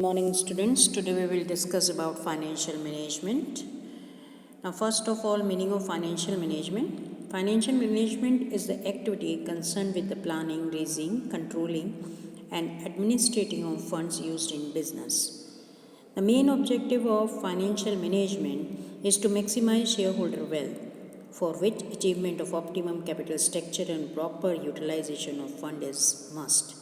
Morning students, today we will discuss about financial management. Now first of all, meaning of financial management. Financial management is the activity concerned with the planning, raising, controlling and administrating of funds used in business. The main objective of financial management is to maximize shareholder wealth, for which achievement of optimum capital structure and proper utilization of fund is must.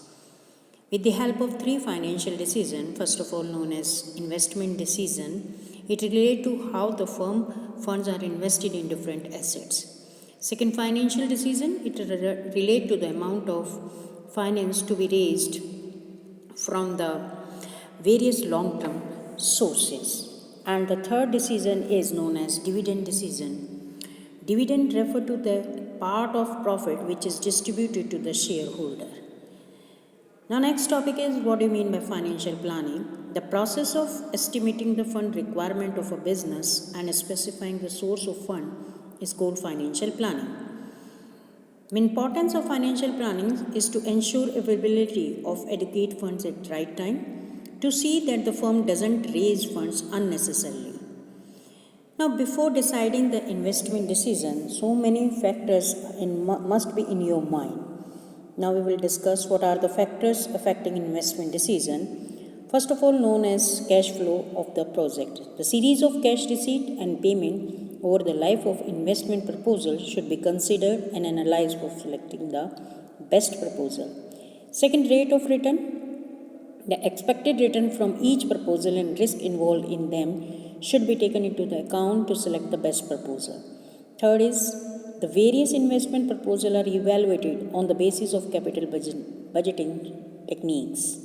With the help of three financial decisions, first of all known as investment decision, it relates to how the firm funds are invested in different assets. Second financial decision, it relates to the amount of finance to be raised from the various long-term sources. And the third decision is known as dividend decision. Dividend refer to the part of profit which is distributed to the shareholder. Now next topic is what do you mean by financial planning? The process of estimating the fund requirement of a business and specifying the source of fund is called financial planning. The importance of financial planning is to ensure availability of adequate funds at right time, to see that the firm doesn't raise funds unnecessarily. Now before deciding the investment decision, so many factors must be in your mind. Now we will discuss what are the factors affecting investment decision. First of all, known as cash flow of the project. The series of cash receipt and payment over the life of investment proposal should be considered and analyzed for selecting the best proposal. Second, rate of return. The expected return from each proposal and risk involved in them should be taken into the account to select the best proposal. Third is the various investment proposals are evaluated on the basis of capital budgeting techniques.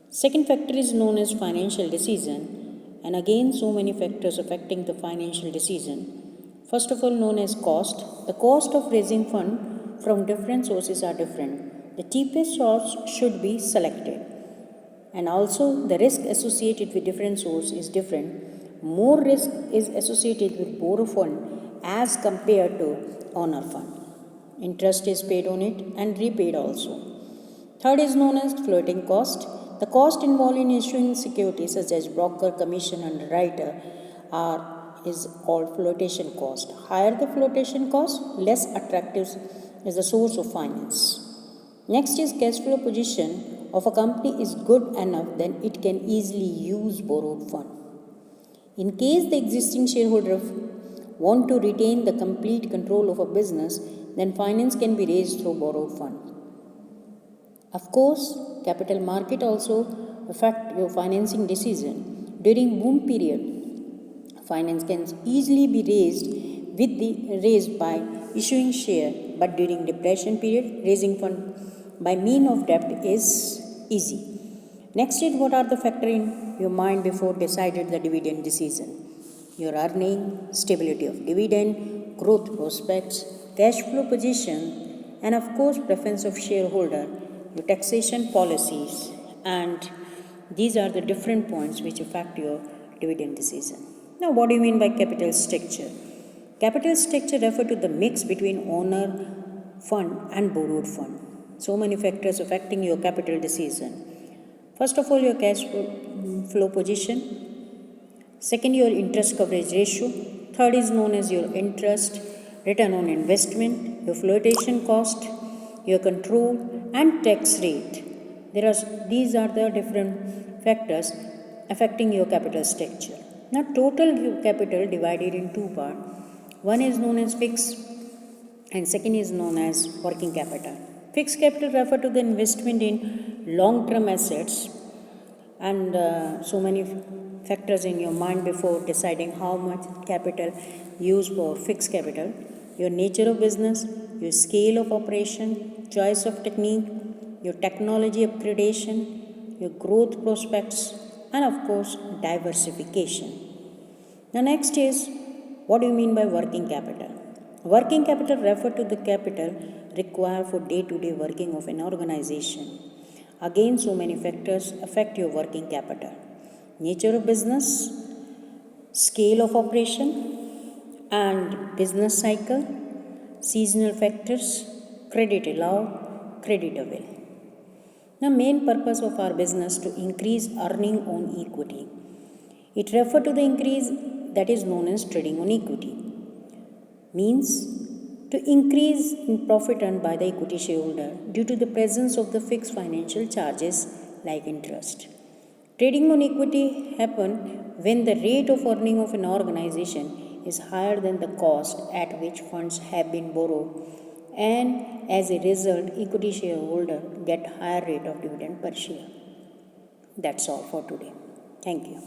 Second factor is known as financial decision, and again so many factors affecting the financial decision. First of all, known as cost. The cost of raising fund from different sources are different. The cheapest source should be selected, and also the risk associated with different source is different. More risk is associated with borrow fund as compared to owner fund. Interest is paid on it and repaid also. Third is known as floating cost. The cost involved in issuing securities such as broker, commission, underwriter is called flotation cost. Higher the flotation cost, less attractive is the source of finance. Next is cash flow position of a company is good enough, then it can easily use borrowed fund. In case the existing shareholder want to retain the complete control of a business, then finance can be raised through borrowed fund. Of course, capital market also affect your financing decision. During boom period, finance can easily be raised by issuing share, but during depression period, raising fund by mean of debt is easy. Next is what are the factor in your mind before decided the dividend decision. Your earning, stability of dividend, growth prospects, cash flow position, and of course preference of shareholder, your taxation policies, and these are the different points which affect your dividend decision. Now what do you mean by capital structure? Capital structure refer to the mix between owner fund and borrowed fund. So many factors affecting your capital decision. First of all, your cash flow position. Second, your interest coverage ratio. Third is known as your interest, return on investment, your flotation cost, your control and tax rate. These are the different factors affecting your capital structure. Now total capital divided in two parts. One is known as fixed and second is known as working capital. Fixed capital refer to the investment in long-term assets, and so many factors in your mind before deciding how much capital use for fixed capital. Your nature of business, your scale of operation, choice of technique, your technology upgradation, your growth prospects, and of course diversification. Now next is what do you mean by working capital? Working capital refer to the capital required for day-to-day working of an organization. Again, so many factors affect your working capital. Nature of business, scale of operation, and business cycle, seasonal factors, credit allowed, credit available. The main purpose of our business to increase earning on equity. It refers to the increase that is known as trading on equity. Means to increase in profit earned by the equity shareholder due to the presence of the fixed financial charges like interest. Trading on equity happens when the rate of earning of an organization is higher than the cost at which funds have been borrowed, and as a result equity shareholder get higher rate of dividend per share. That's all for today. Thank you.